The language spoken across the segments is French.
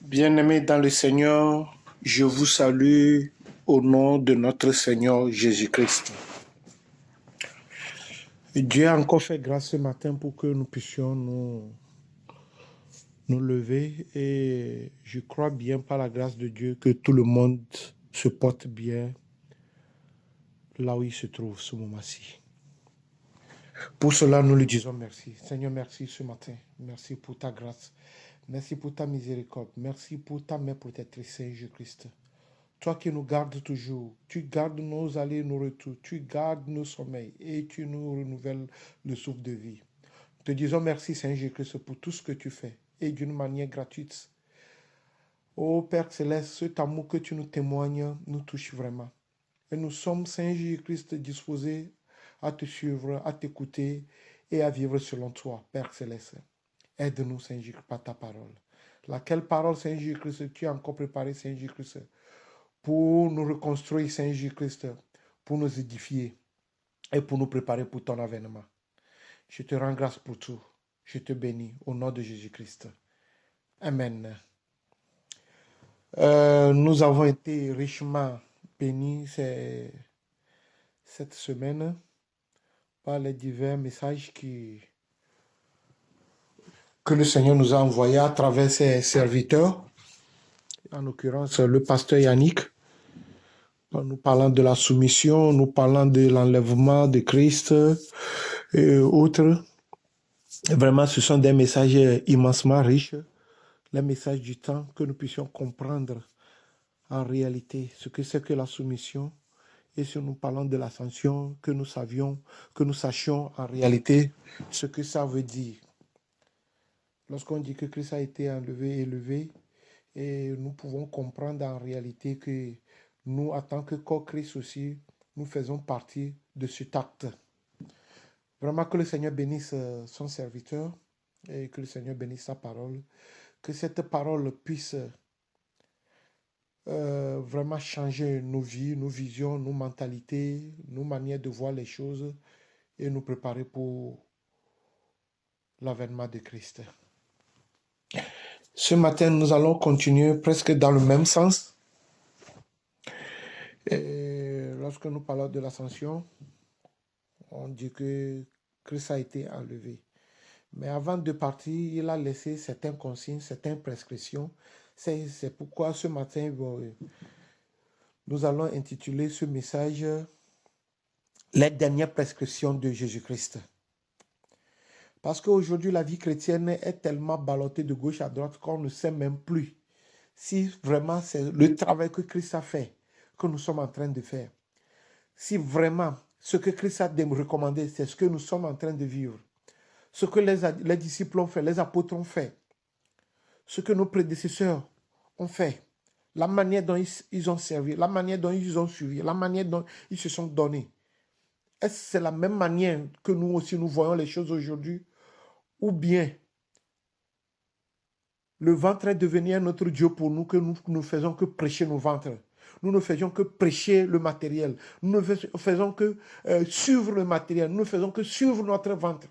Bien-aimés dans le Seigneur, je vous salue au nom de notre Seigneur Jésus-Christ. Dieu a encore fait grâce ce matin pour que nous puissions nous lever et je crois bien par la grâce de Dieu que tout le monde se porte bien là où il se trouve ce moment-ci. Pour cela, nous lui disons merci. Seigneur, merci ce matin. Merci pour ta grâce. Merci pour ta miséricorde. Merci pour ta main protectrice, Jésus-Christ. Toi qui nous gardes toujours, tu gardes nos allées et nos retours, tu gardes nos sommeils et tu nous renouvelles le souffle de vie. Nous te disons merci, Seigneur Jésus-Christ, pour tout ce que tu fais et d'une manière gratuite. Ô Père Céleste, cet amour que tu nous témoignes nous touche vraiment. Et nous sommes, Seigneur Jésus-Christ, disposés à te suivre, à t'écouter et à vivre selon toi, Père Céleste. Aide-nous, Seigneur Jésus, par ta parole. Laquelle parole, Seigneur Jésus-Christ, tu as encore préparé, Seigneur Jésus-Christ, pour nous reconstruire, Seigneur Jésus-Christ, pour nous édifier et pour nous préparer pour ton avènement. Je te rends grâce pour tout. Je te bénis au nom de Jésus-Christ. Amen. Nous avons été richement bénis cette semaine par les divers messages que le Seigneur nous a envoyés à travers ses serviteurs, en l'occurrence le pasteur Yannick, nous parlant de la soumission, nous parlant de l'enlèvement de Christ et autres. Vraiment, ce sont des messages immensement riches, les messages du temps, que nous puissions comprendre en réalité ce que c'est que la soumission. Et si nous parlons de l'ascension, que nous sachions en réalité ce que ça veut dire. Lorsqu'on dit que Christ a été élevé, et nous pouvons comprendre en réalité que nous, en tant que corps Christ aussi, nous faisons partie de cet acte. Vraiment que le Seigneur bénisse son serviteur et que le Seigneur bénisse sa parole. Que cette parole puisse vraiment changer nos vies, nos visions, nos mentalités, nos manières de voir les choses et nous préparer pour l'avènement de Christ. Ce matin, nous allons continuer presque dans le même sens. Et lorsque nous parlons de l'ascension, on dit que Christ a été enlevé. Mais avant de partir, il a laissé certaines consignes, certaines prescriptions. C'est pourquoi ce matin, nous allons intituler ce message « Les dernières prescriptions de Jésus-Christ ». Parce qu'aujourd'hui, la vie chrétienne est tellement ballottée de gauche à droite qu'on ne sait même plus si vraiment c'est le travail que Christ a fait, que nous sommes en train de faire. Si vraiment ce que Christ a recommandé, c'est ce que nous sommes en train de vivre. Ce que les disciples ont fait, les apôtres ont fait, ce que nos prédécesseurs ont fait, la manière dont ils ont servi, la manière dont ils ont suivi, la manière dont ils se sont donnés. Est-ce que c'est la même manière que nous aussi nous voyons les choses aujourd'hui? Ou bien le ventre est devenu un autre Dieu pour nous, que nous ne faisons que prêcher nos ventres. Nous ne faisons que prêcher le matériel. Nous ne faisons que suivre le matériel. Nous ne faisons que suivre notre ventre.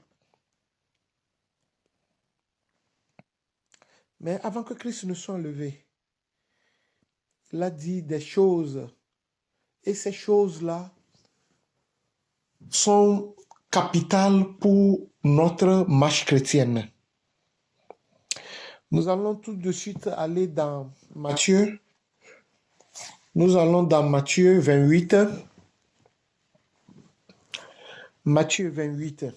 Mais avant que Christ ne soit levé, il a dit des choses. Et ces choses-là sont capitales pour notre marche chrétienne. Nous allons tout de suite aller dans Matthieu. Nous allons dans Matthieu 28. Matthieu 28,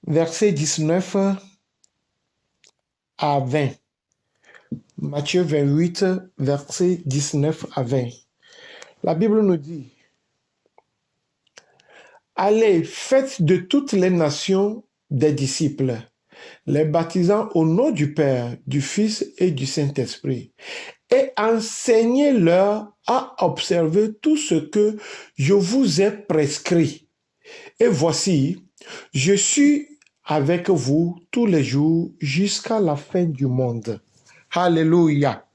verset 19 à 20. Matthieu 28, verset 19 à 20. La Bible nous dit: Allez, faites de toutes les nations des disciples, les baptisant au nom du Père, du Fils et du Saint-Esprit, et enseignez-leur à observer tout ce que je vous ai prescrit. Et voici, je suis avec vous tous les jours jusqu'à la fin du monde. Alléluia.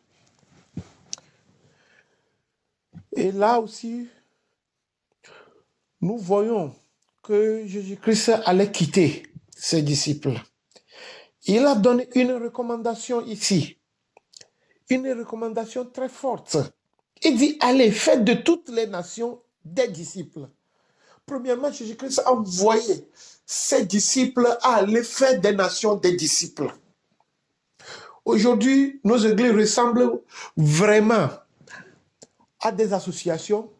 Et là aussi, nous voyons que Jésus-Christ allait quitter ses disciples. il a donné une recommandation ici. Une recommandation très forte. Il dit, allez, faites de toutes les nations des disciples. Premièrement, Jésus-Christ a envoyé ses disciples à aller faire des nations des disciples. Aujourd'hui, nos églises ressemblent vraiment à des associations,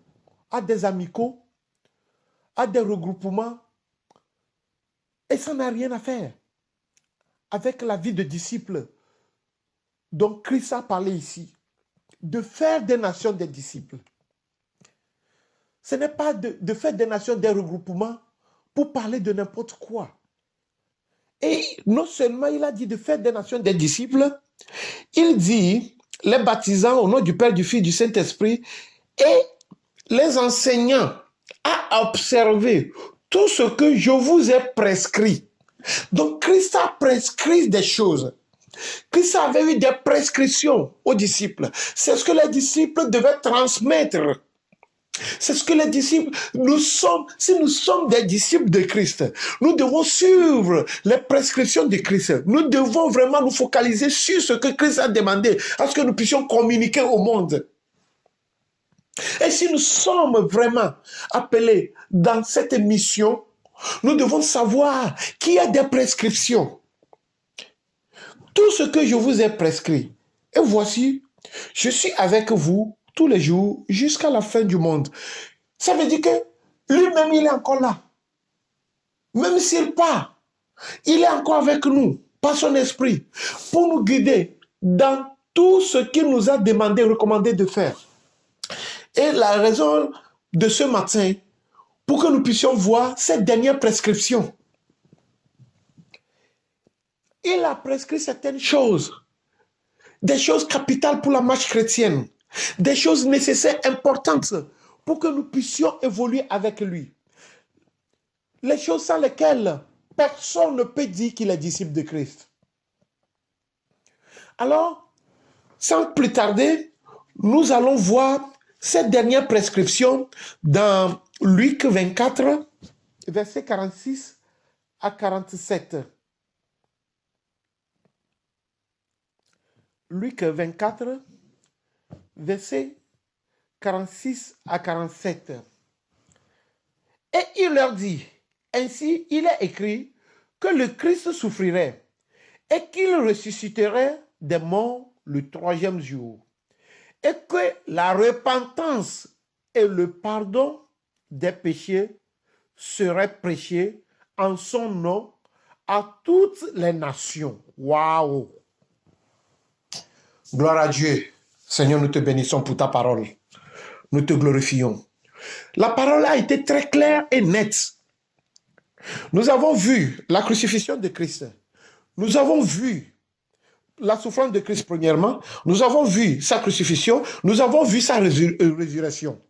à des amicaux, à des regroupements. Et ça n'a rien à faire avec la vie de disciples dont Christ a parlé ici. De faire des nations des disciples. Ce n'est pas de faire des nations des regroupements pour parler de n'importe quoi. Et non seulement il a dit de faire des nations des disciples, il dit les baptisant au nom du Père, du Fils, du Saint-Esprit et les enseignant à observer tout ce que je vous ai prescrit. Donc Christ a prescrit des choses. Christ avait eu des prescriptions aux disciples. C'est ce que les disciples devaient transmettre. C'est ce que les disciples, si nous sommes des disciples de Christ, nous devons suivre les prescriptions de Christ. Nous devons vraiment nous focaliser sur ce que Christ a demandé, à ce que nous puissions communiquer au monde. Et si nous sommes vraiment appelés dans cette mission, nous devons savoir qu'il y a des prescriptions. Tout ce que je vous ai prescrit, et voici, je suis avec vous tous les jours jusqu'à la fin du monde. Ça veut dire que lui-même, il est encore là. Même s'il part, il est encore avec nous, par son esprit, pour nous guider dans tout ce qu'il nous a demandé, recommandé de faire. Et la raison de ce matin, pour que nous puissions voir cette dernière prescription. Il a prescrit certaines choses, des choses capitales pour la marche chrétienne, des choses nécessaires, importantes, pour que nous puissions évoluer avec lui. Les choses sans lesquelles personne ne peut dire qu'il est disciple de Christ. Alors, sans plus tarder, nous allons voir cette dernière prescription dans Luc 24, versets 46 à 47. Luc 24, versets 46 à 47. Et il leur dit, ainsi il est écrit que le Christ souffrirait et qu'il ressusciterait des morts le troisième jour, et que la repentance et le pardon des péchés seraient prêchés en son nom à toutes les nations. Waouh! Gloire à Dieu. Seigneur, nous te bénissons pour ta parole. Nous te glorifions. La parole a été très claire et nette. Nous avons vu la crucifixion de Christ. Nous avons vu la souffrance de Christ premièrement. Nous avons vu sa crucifixion. Nous avons vu sa résurrection.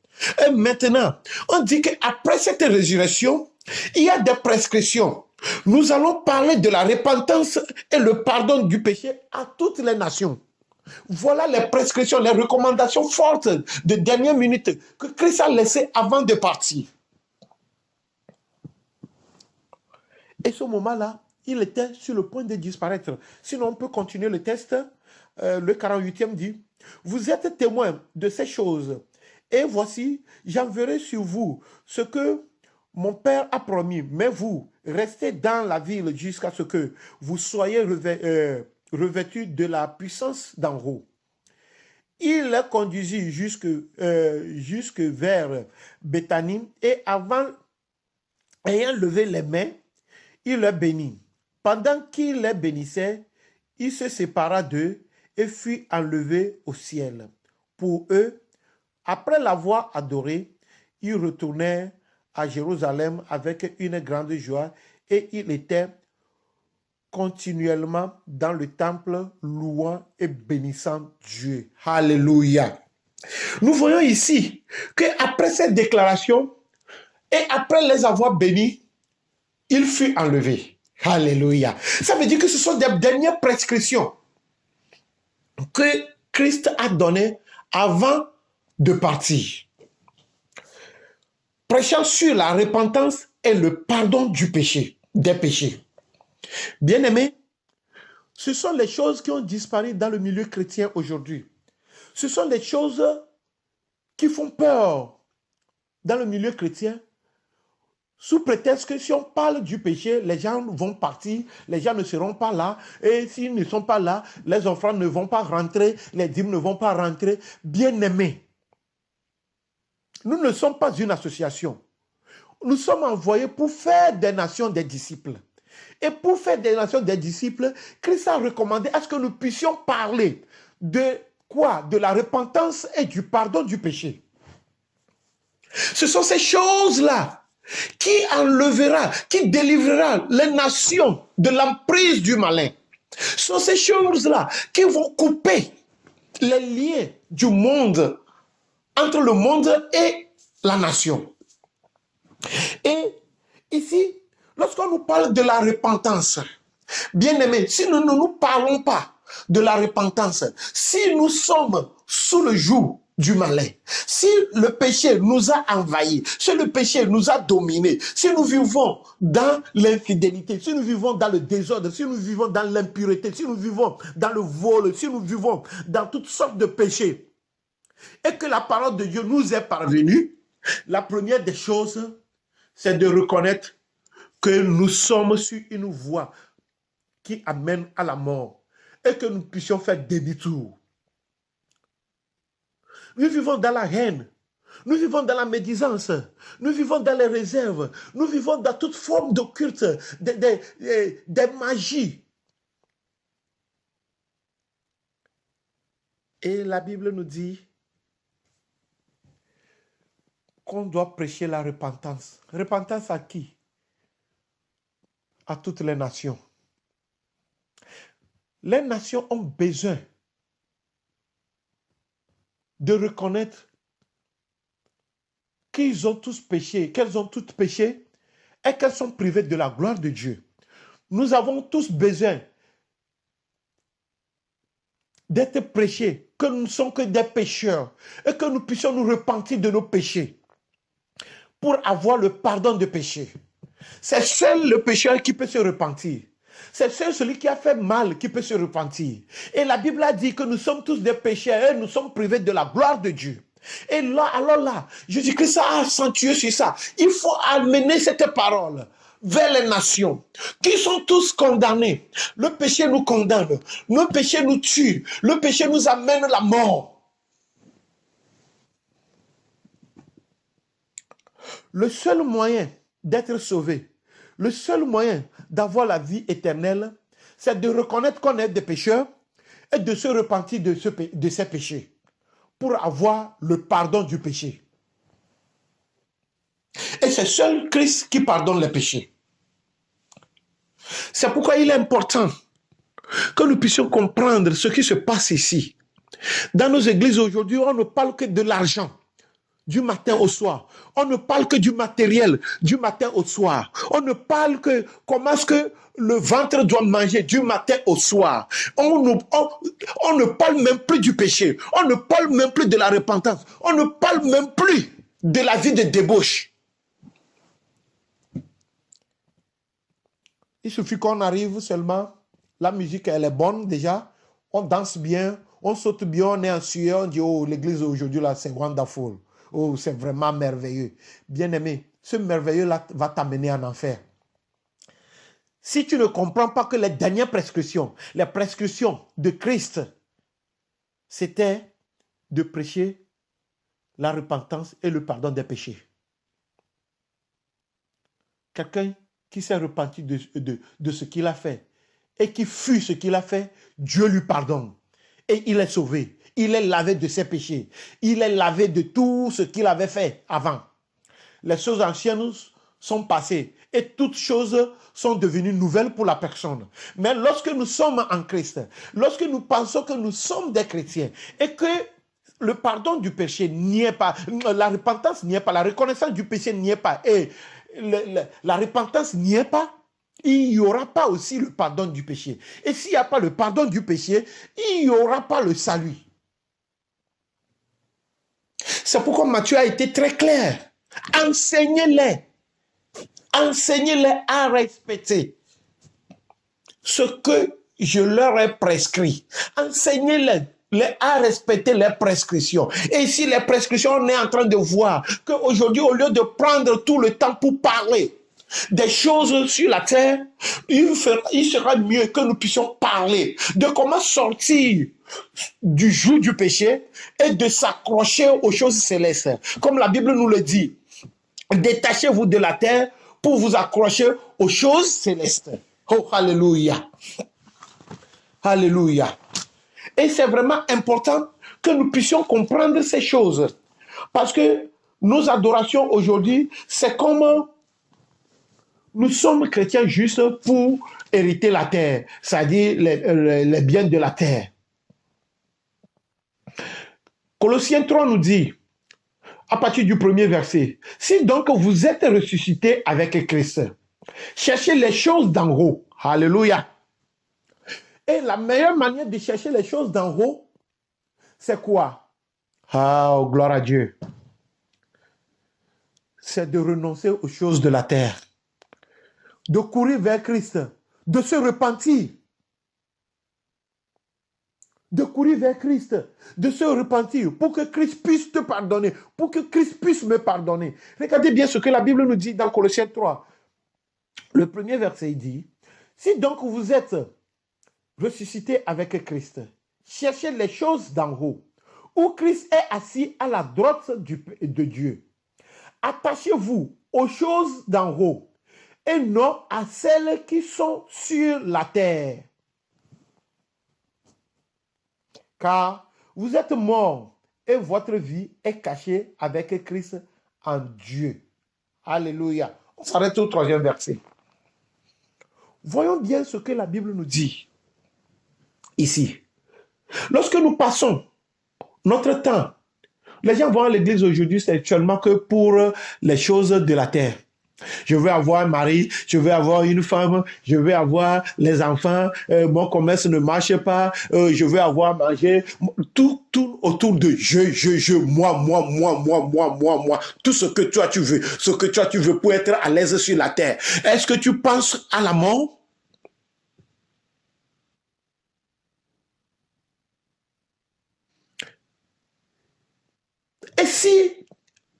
Et maintenant, on dit qu'après cette résurrection, il y a des prescriptions. Nous allons parler de la repentance et le pardon du péché à toutes les nations. Voilà les prescriptions, les recommandations fortes de dernière minute que Christ a laissées avant de partir. Et ce moment-là, il était sur le point de disparaître. Sinon, on peut continuer le texte. Le 48e dit, « Vous êtes témoins de ces choses. Et voici, j'enverrai sur vous ce que mon Père a promis. Mais vous, restez dans la ville jusqu'à ce que vous soyez revêtus de la puissance d'en haut. » Il les conduisit jusque vers Béthanie et ayant levé les mains, il les bénit. Pendant qu'il les bénissait, il se sépara d'eux et fut enlevé au ciel. Pour eux, après l'avoir adoré, ils retournèrent à Jérusalem avec une grande joie et il était continuellement dans le temple, louant et bénissant Dieu. Alléluia. Nous voyons ici qu'après cette déclaration et après les avoir bénis, il fut enlevé. Alléluia. Ça veut dire que ce sont des dernières prescriptions que Christ a données avant de partir. Prêchant sur la repentance et le pardon du péché, des péchés. Bien-aimés, Ce sont les choses qui ont disparu dans le milieu chrétien aujourd'hui. Ce sont les choses qui font peur dans le milieu chrétien, sous prétexte que si on parle du péché, les gens vont partir, les gens ne seront pas là, et s'ils ne sont pas là, les offrandes ne vont pas rentrer, les dîmes ne vont pas rentrer. Bien-aimés, nous ne sommes pas une association. Nous sommes envoyés pour faire des nations des disciples. Et pour faire des nations des disciples, Christ a recommandé à ce que nous puissions parler de quoi? De la repentance et du pardon du péché. Ce sont ces choses-là qui enlèvera, qui délivrera les nations de l'emprise du malin. Ce sont ces choses-là qui vont couper les liens du monde, entre le monde et la nation. Et ici, lorsqu'on nous parle de la repentance, bien aimé, si nous ne nous parlons pas de la repentance, si nous sommes sous le joug du malin, si le péché nous a envahis, si le péché nous a dominés, si nous vivons dans l'infidélité, si nous vivons dans le désordre, si nous vivons dans l'impureté, si nous vivons dans le vol, si nous vivons dans toutes sortes de péchés, et que la parole de Dieu nous est parvenue, la première des choses, c'est de reconnaître que nous sommes sur une voie qui amène à la mort et que nous puissions faire demi-tour. Nous vivons dans la haine, nous vivons dans la médisance, nous vivons dans les réserves, nous vivons dans toute forme d'occulte, des magies. Et la Bible nous dit qu'on doit prêcher la repentance. Repentance à qui? À toutes les nations. Les nations ont besoin de reconnaître qu'ils ont tous péché, qu'elles ont toutes péché et qu'elles sont privées de la gloire de Dieu. Nous avons tous besoin d'être prêchés, que nous ne sommes que des pécheurs et que nous puissions nous repentir de nos péchés pour avoir le pardon de péché. C'est seul le pécheur qui peut se repentir. C'est seul celui qui a fait mal qui peut se repentir. Et la Bible a dit que nous sommes tous des pécheurs et nous sommes privés de la gloire de Dieu. Et là, alors là, Jésus-Christ a accentué sur ça. Il faut amener cette parole vers les nations qui sont tous condamnés. Le péché nous condamne, le péché nous tue, le péché nous amène la mort. Le seul moyen d'être sauvé, le seul moyen d'avoir la vie éternelle, c'est de reconnaître qu'on est des pécheurs et de se repentir de ces péchés pour avoir le pardon du péché. Et c'est seul Christ qui pardonne les péchés. C'est pourquoi il est important que nous puissions comprendre ce qui se passe ici. Dans nos églises aujourd'hui, on ne parle que de l'argent. Du matin au soir. On ne parle que du matériel, du matin au soir. On ne parle que comment est-ce que le ventre doit manger du matin au soir. On ne parle même plus du péché. On ne parle même plus de la repentance. On ne parle même plus de la vie de débauche. Il suffit qu'on arrive seulement, la musique elle est bonne déjà, on danse bien, on saute bien, on est en sueur, on dit oh l'église aujourd'hui là c'est wonderful. Oh, c'est vraiment merveilleux. Bien-aimé, ce merveilleux-là va t'amener en enfer. Si tu ne comprends pas que les dernières prescriptions, les prescriptions de Christ, c'était de prêcher la repentance et le pardon des péchés. Quelqu'un qui s'est repenti de ce qu'il a fait et qui fut ce qu'il a fait, Dieu lui pardonne et il est sauvé. Il est lavé de ses péchés. Il est lavé de tout ce qu'il avait fait avant. Les choses anciennes sont passées et toutes choses sont devenues nouvelles pour la personne. Mais lorsque nous sommes en Christ, lorsque nous pensons que nous sommes des chrétiens et que le pardon du péché n'y est pas, la repentance n'y est pas, la reconnaissance du péché n'y est pas et la repentance n'y est pas, il n'y aura pas aussi le pardon du péché. Et s'il n'y a pas le pardon du péché, il n'y aura pas le salut. C'est pourquoi Matthieu a été très clair. Enseignez-les. Enseignez-les à respecter ce que je leur ai prescrit. Enseignez-les à respecter les prescriptions. Et ici, les prescriptions, on est en train de voir qu'aujourd'hui, au lieu de prendre tout le temps pour parler des choses sur la terre, il sera mieux que nous puissions parler de comment sortir du joug du péché et de s'accrocher aux choses célestes. Comme la Bible nous le dit, détachez-vous de la terre pour vous accrocher aux choses célestes. Oh, alléluia. Alléluia. Et c'est vraiment important que nous puissions comprendre ces choses. Parce que nos adorations aujourd'hui, c'est comme nous sommes chrétiens juste pour hériter la terre, c'est-à-dire les biens de la terre. Colossiens 3 nous dit, à partir du premier verset, « Si donc vous êtes ressuscités avec Christ, cherchez les choses d'en haut. » Alléluia. Et la meilleure manière de chercher les choses d'en haut, c'est quoi? Oh, gloire à Dieu. C'est de renoncer aux choses de la terre, de courir vers Christ, de se repentir. De courir vers Christ, de se repentir pour que Christ puisse te pardonner, pour que Christ puisse me pardonner. Regardez bien ce que la Bible nous dit dans Colossiens 3. Le premier verset dit, « Si donc vous êtes ressuscité avec Christ, cherchez les choses d'en haut, où Christ est assis à la droite de Dieu. Attachez-vous aux choses d'en haut et non à celles qui sont sur la terre. Car vous êtes morts et votre vie est cachée avec Christ en Dieu. » Alléluia. On s'arrête au troisième verset. Voyons bien ce que la Bible nous dit ici. Lorsque nous passons notre temps, les gens vont à l'église aujourd'hui, c'est actuellement que pour les choses de la terre. Je veux avoir un mari, je veux avoir une femme, je veux avoir les enfants, mon commerce ne marche pas, je veux avoir mangé, tout autour de je, moi, tout ce que toi tu veux, ce que toi tu veux pour être à l'aise sur la terre. Est-ce que tu penses à la mort? Et si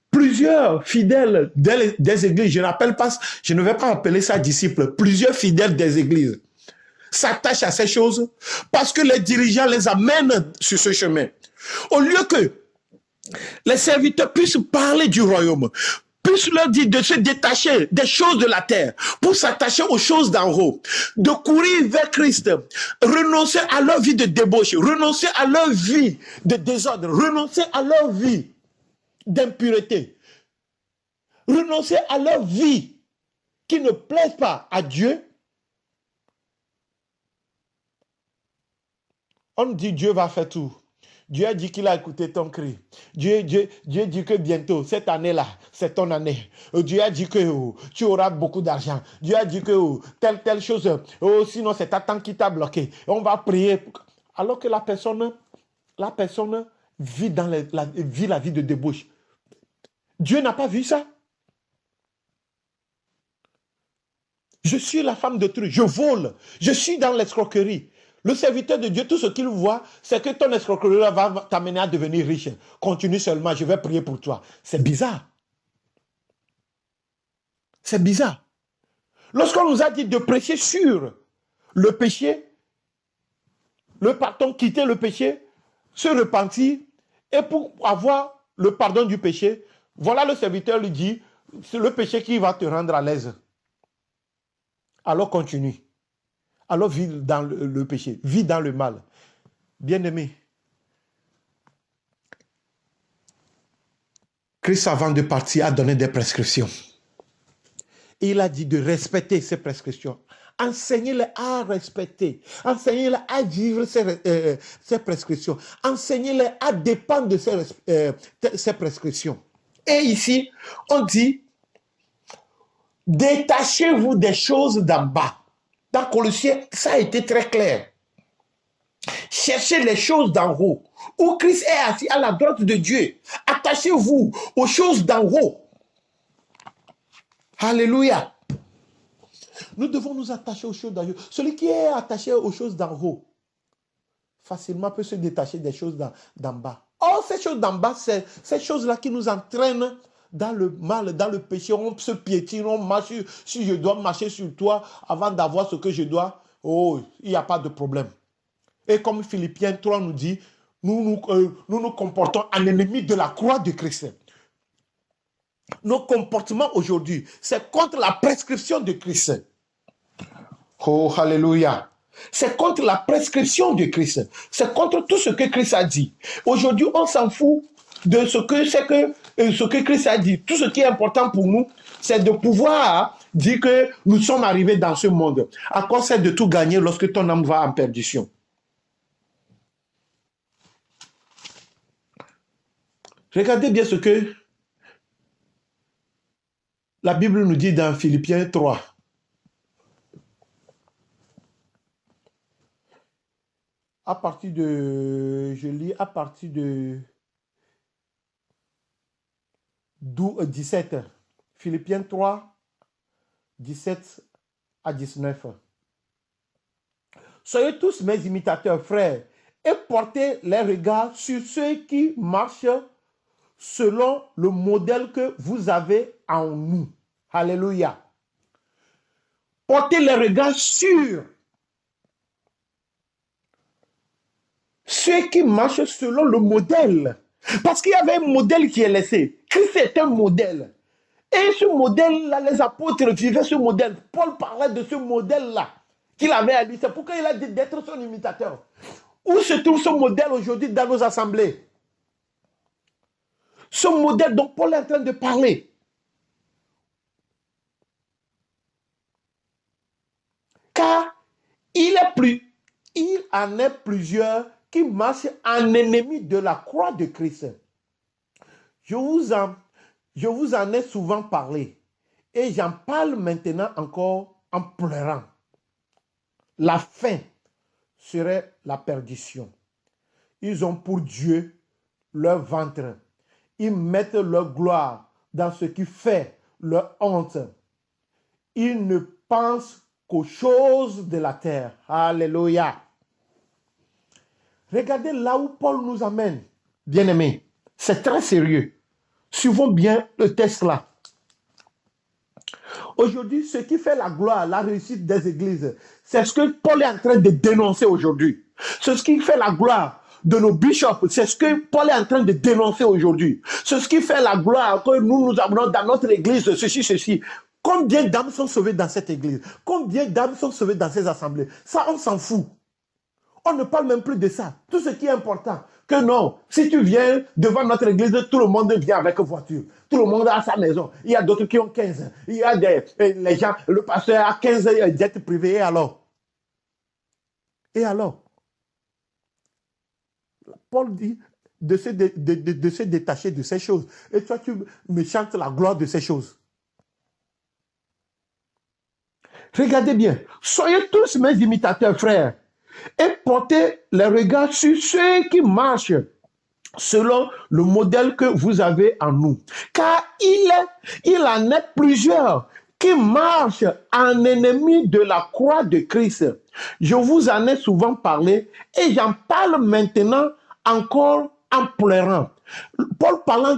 plusieurs fidèles des églises, je ne vais pas appeler ça disciples, plusieurs fidèles des églises s'attachent à ces choses parce que les dirigeants les amènent sur ce chemin. Au lieu que les serviteurs puissent parler du royaume, puissent leur dire de se détacher des choses de la terre pour s'attacher aux choses d'en haut, de courir vers Christ, renoncer à leur vie de débauche, renoncer à leur vie de désordre, renoncer à leur vie d'impureté, renoncer à leur vie qui ne plaise pas à Dieu. On dit Dieu va faire tout. Dieu a dit qu'il a écouté ton cri. Dieu dit que bientôt, cette année-là, c'est ton année. Dieu a dit que tu auras beaucoup d'argent. Dieu a dit que telle chose, sinon c'est ta tante qui t'a bloqué. On va prier. Alors que la personne vit la vie de débauche. Dieu n'a pas vu ça. Je suis la femme de truc, je vole, je suis dans l'escroquerie. Le serviteur de Dieu, tout ce qu'il voit, c'est que ton escroquerie va t'amener à devenir riche. Continue seulement, je vais prier pour toi. C'est bizarre. C'est bizarre. Lorsqu'on nous a dit de prêcher sur le péché, le pardon, quitter le péché, se repentir, et pour avoir le pardon du péché, voilà le serviteur lui dit, c'est le péché qui va te rendre à l'aise. Alors continue. Alors vis dans le péché, vis dans le mal. Bien-aimé, Christ avant de partir a donné des prescriptions. Et il a dit de respecter ces prescriptions. Enseignez-les à respecter. Enseignez-les à vivre ces prescriptions. Enseignez-les à dépendre de ces prescriptions. Et ici, on dit, détachez-vous des choses d'en bas. Dans Colossiens, ça a été très clair. Cherchez les choses d'en haut, où Christ est assis à la droite de Dieu. Attachez-vous aux choses d'en haut. Alléluia. Nous devons nous attacher aux choses d'en haut. Celui qui est attaché aux choses d'en haut, facilement peut se détacher des choses d'en bas. Or, ces choses d'en bas, c'est ces choses-là qui nous entraînent dans le mal, dans le péché. On se piétine, on marche. Si je dois marcher sur toi avant d'avoir ce que je dois, oh, il n'y a pas de problème. Et comme Philippiens 3 nous dit, nous nous comportons en ennemi de la croix de Christ. Nos comportements aujourd'hui, c'est contre la prescription de Christ. Oh, alléluia. C'est contre la prescription de Christ. C'est contre tout ce que Christ a dit. Aujourd'hui, on s'en fout de ce que Christ a dit. Tout ce qui est important pour nous, c'est de pouvoir dire que nous sommes arrivés dans ce monde. À quoi c'est de tout gagner lorsque ton âme va en perdition? Regardez bien ce que la Bible nous dit dans Philippiens 3. Je lis à partir de 17. Philippiens 3, 17 à 19. Soyez tous mes imitateurs, frères, et portez les regards sur ceux qui marchent selon le modèle que vous avez en nous. Alléluia. Portez les regards sur ceux qui marchent selon le modèle. Parce qu'il y avait un modèle qui est laissé. Christ est un modèle. Et ce modèle-là, les apôtres vivaient ce modèle. Paul parlait de ce modèle-là qu'il avait à lui. C'est pourquoi il a dit d'être son imitateur. Où se trouve ce modèle aujourd'hui dans nos assemblées? Ce modèle dont Paul est en train de parler. Car il en est plusieurs qui marchent en ennemi de la croix de Christ. Je vous en ai souvent parlé et j'en parle maintenant encore en pleurant. La fin serait la perdition. Ils ont pour Dieu leur ventre. Ils mettent leur gloire dans ce qui fait leur honte. Ils ne pensent qu'aux choses de la terre. Alléluia. Regardez là où Paul nous amène. Bien-aimés, c'est très sérieux. Suivons bien le texte là. Aujourd'hui, ce qui fait la gloire, la réussite des églises, c'est ce que Paul est en train de dénoncer aujourd'hui. C'est ce qui fait la gloire de nos bishops, c'est ce que Paul est en train de dénoncer aujourd'hui. C'est ce qui fait la gloire que nous avons dans notre église, ceci. Combien d'âmes sont sauvées dans cette église? Combien d'âmes sont sauvées dans ces assemblées? Ça, on s'en fout. On ne parle même plus de ça. Tout ce qui est important, que non, si tu viens devant notre église, tout le monde vient avec voiture. Tout le monde a sa maison. Il y a d'autres qui ont 15. Il y a les gens, le pasteur a 15 jets privés. Et alors? Et alors? Paul dit de se détacher de ces choses. Et toi, tu me chantes la gloire de ces choses. Regardez bien. Soyez tous mes imitateurs, frères. Et portez les regards sur ceux qui marchent selon le modèle que vous avez en nous. Car il en est plusieurs qui marchent en ennemi de la croix de Christ. Je vous en ai souvent parlé et j'en parle maintenant encore en pleurant. Paul parlant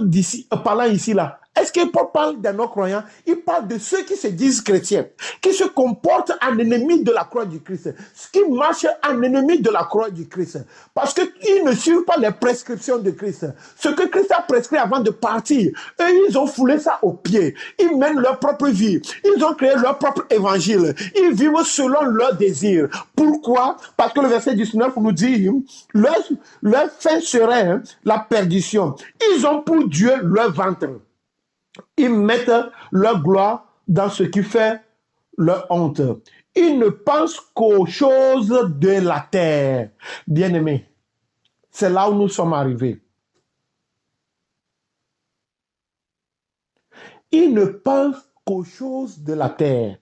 ici là. Est-ce que Paul parle des non-croyants? Il parle de ceux qui se disent chrétiens, qui se comportent en ennemi de la croix du Christ, qui marchent en ennemi de la croix du Christ, parce qu'ils ne suivent pas les prescriptions de Christ. Ce que Christ a prescrit avant de partir, eux, ils ont foulé ça aux pieds. Ils mènent leur propre vie. Ils ont créé leur propre évangile. Ils vivent selon leurs désirs. Pourquoi? Parce que le verset 19 nous dit, leur fin serait la perdition. Ils ont pour Dieu leur ventre. Ils mettent leur gloire dans ce qui fait leur honte. Ils ne pensent qu'aux choses de la terre. Bien-aimés, c'est là où nous sommes arrivés. Ils ne pensent qu'aux choses de la terre.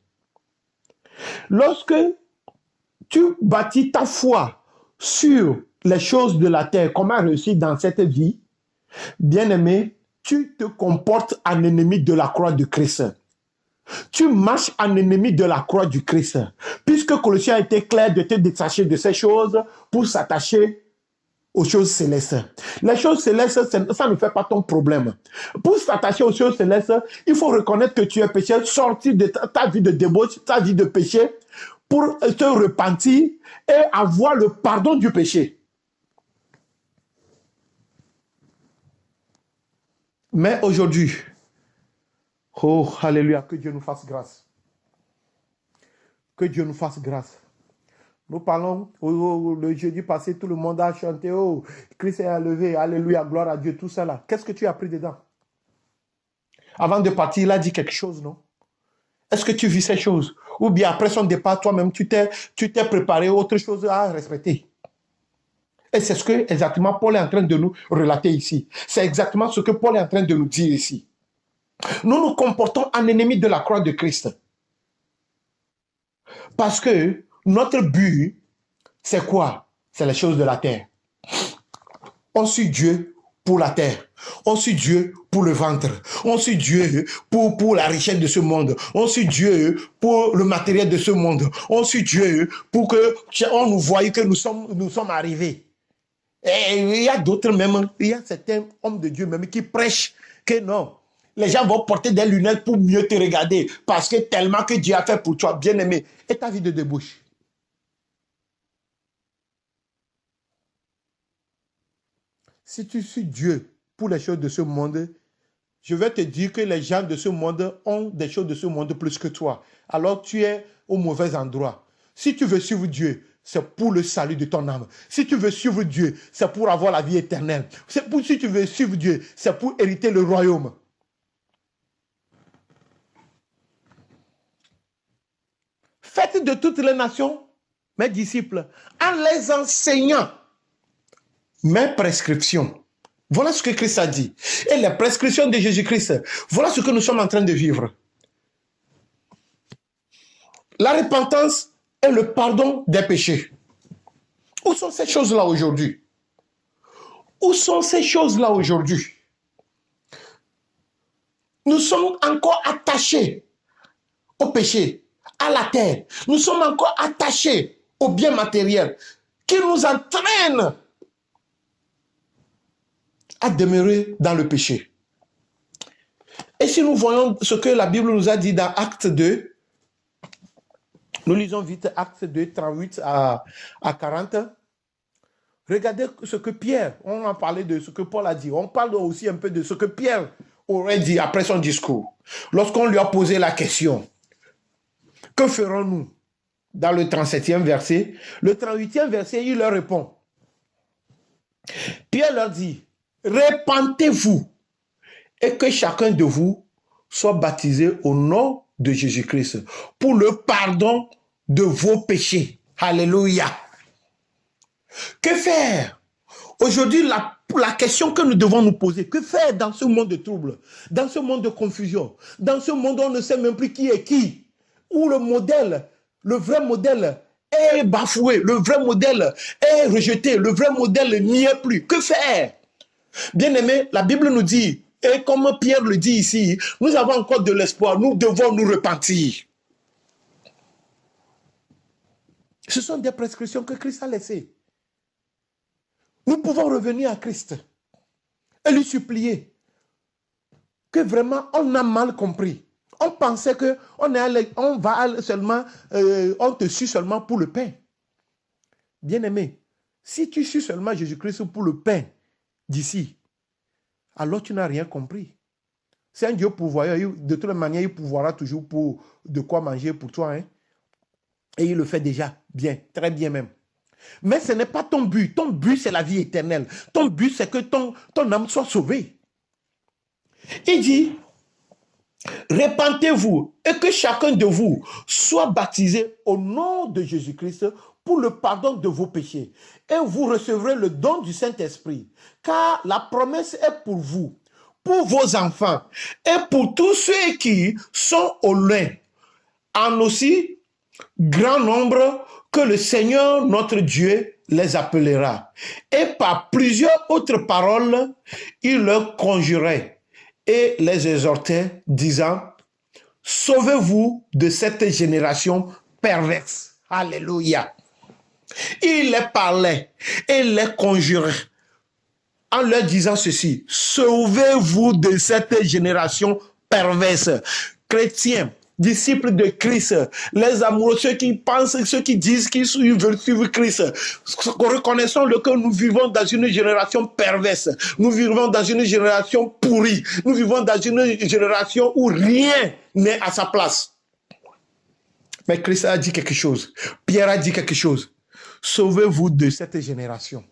Lorsque tu bâtis ta foi sur les choses de la terre, comment réussir dans cette vie, bien-aimé, tu te comportes en ennemi de la croix de Christ. Tu marches en ennemi de la croix du Christ. Puisque Colossiens a été clair de te détacher de ces choses pour s'attacher aux choses célestes. Les choses célestes, ça ne fait pas ton problème. Pour s'attacher aux choses célestes, il faut reconnaître que tu es pécheur, sortir de ta vie de débauche, ta vie de péché, pour te repentir et avoir le pardon du péché. Mais aujourd'hui, oh, alléluia, que Dieu nous fasse grâce. Que Dieu nous fasse grâce. Nous parlons, le jeudi passé, tout le monde a chanté, oh, Christ est levé, alléluia, gloire à Dieu, tout ça là. Qu'est-ce que tu as appris dedans? Avant de partir, il a dit quelque chose, non? Est-ce que tu vis ces choses? Ou bien après son départ, toi-même, tu t'es préparé autre chose à respecter? Et c'est ce que exactement Paul est en train de nous relater ici. C'est exactement ce que Paul est en train de nous dire ici. Nous nous comportons en ennemis de la croix de Christ. Parce que notre but, c'est quoi? C'est les choses de la terre. On suit Dieu pour la terre. On suit Dieu pour le ventre. On suit Dieu pour la richesse de ce monde. On suit Dieu pour le matériel de ce monde. On suit Dieu pour que on nous voie que nous sommes arrivés. Et il y a d'autres même, il y a certains hommes de Dieu même qui prêchent que non. Les gens vont porter des lunettes pour mieux te regarder parce que tellement que Dieu a fait pour toi, bien-aimé. Et ta vie de débauche. Si tu suis Dieu pour les choses de ce monde, je vais te dire que les gens de ce monde ont des choses de ce monde plus que toi. Alors tu es au mauvais endroit. Si tu veux suivre Dieu, c'est pour le salut de ton âme. Si tu veux suivre Dieu, c'est pour avoir la vie éternelle. Si tu veux suivre Dieu, c'est pour hériter le royaume. Faites de toutes les nations mes disciples en les enseignant mes prescriptions. Voilà ce que Christ a dit. Et les prescriptions de Jésus-Christ, voilà ce que nous sommes en train de vivre. La repentance et le pardon des péchés. Où sont ces choses-là aujourd'hui? Où sont ces choses-là aujourd'hui? Nous sommes encore attachés au péché, à la terre. Nous sommes encore attachés aux biens matériels qui nous entraînent à demeurer dans le péché. Et si nous voyons ce que la Bible nous a dit dans Acte 2, nous lisons vite Acte 2, 38 à 40. Regardez ce que Pierre, on a parlé de ce que Paul a dit. On parle aussi un peu de ce que Pierre aurait dit après son discours. Lorsqu'on lui a posé la question, que ferons-nous dans le 37e verset? Le 38e verset, il leur répond. Pierre leur dit, répentez-vous et que chacun de vous soit baptisé au nom de Jésus-Christ pour le pardon de vos péchés. Alléluia. Que faire? Aujourd'hui, la question que nous devons nous poser, que faire dans ce monde de troubles, dans ce monde de confusion, dans ce monde où on ne sait même plus qui est qui, où le modèle, le vrai modèle est bafoué, le vrai modèle est rejeté, le vrai modèle n'y est plus. Que faire? Bien-aimé, la Bible nous dit, et comme Pierre le dit ici, nous avons encore de l'espoir, nous devons nous repentir. Ce sont des prescriptions que Christ a laissées. Nous pouvons revenir à Christ et lui supplier que vraiment on a mal compris. On pensait que on va seulement, on te suit seulement pour le pain. Bien-aimé, si tu suis seulement Jésus-Christ pour le pain d'ici, alors tu n'as rien compris. C'est un Dieu pourvoyeur. De toute manière, il pourvoira toujours pour de quoi manger pour toi. Hein? Et il le fait déjà bien, très bien même. Mais ce n'est pas ton but. Ton but, c'est la vie éternelle. Ton but, c'est que ton âme soit sauvée. Il dit, répentez-vous et que chacun de vous soit baptisé au nom de Jésus-Christ pour le pardon de vos péchés. Et vous recevrez le don du Saint-Esprit. Car la promesse est pour vous, pour vos enfants et pour tous ceux qui sont au loin. En aussi grand nombre que le Seigneur notre Dieu les appellera. Et par plusieurs autres paroles, il leur conjurait et les exhortait, disant, sauvez-vous de cette génération perverse. Alléluia. Il les parlait et les conjurait en leur disant ceci: sauvez-vous de cette génération perverse. Chrétiens, disciples de Christ, les amoureux, ceux qui pensent, ceux qui disent qu'ils veulent suivre Christ, reconnaissons-le que nous vivons dans une génération perverse. Nous vivons dans une génération pourrie. Nous vivons dans une génération où rien n'est à sa place. Mais Christ a dit quelque chose. Pierre a dit quelque chose. Sauvez-vous de cette génération.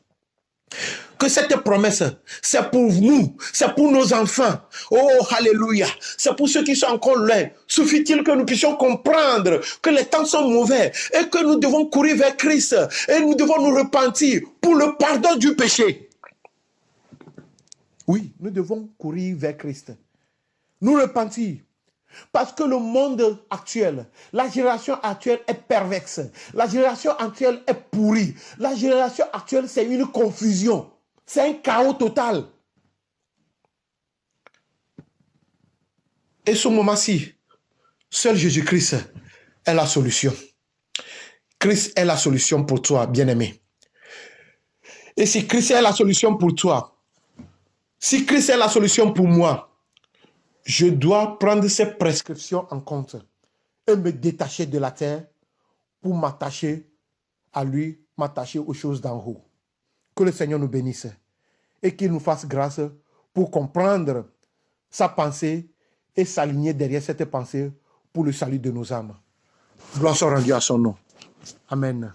Que cette promesse, c'est pour nous, c'est pour nos enfants. Oh, alléluia. C'est pour ceux qui sont encore loin. Suffit-il que nous puissions comprendre que les temps sont mauvais et que nous devons courir vers Christ et nous devons nous repentir pour le pardon du péché. Oui, nous devons courir vers Christ. Nous repentir. Parce que le monde actuel, la génération actuelle est perverse. La génération actuelle est pourrie. La génération actuelle, c'est une confusion. C'est un chaos total. Et ce moment-ci, seul Jésus-Christ est la solution. Christ est la solution pour toi, bien-aimé. Et si Christ est la solution pour toi, si Christ est la solution pour moi, je dois prendre ces prescriptions en compte et me détacher de la terre pour m'attacher à lui, m'attacher aux choses d'en haut. Que le Seigneur nous bénisse et qu'il nous fasse grâce pour comprendre sa pensée et s'aligner derrière cette pensée pour le salut de nos âmes. Gloire soit rendue à son nom. Amen.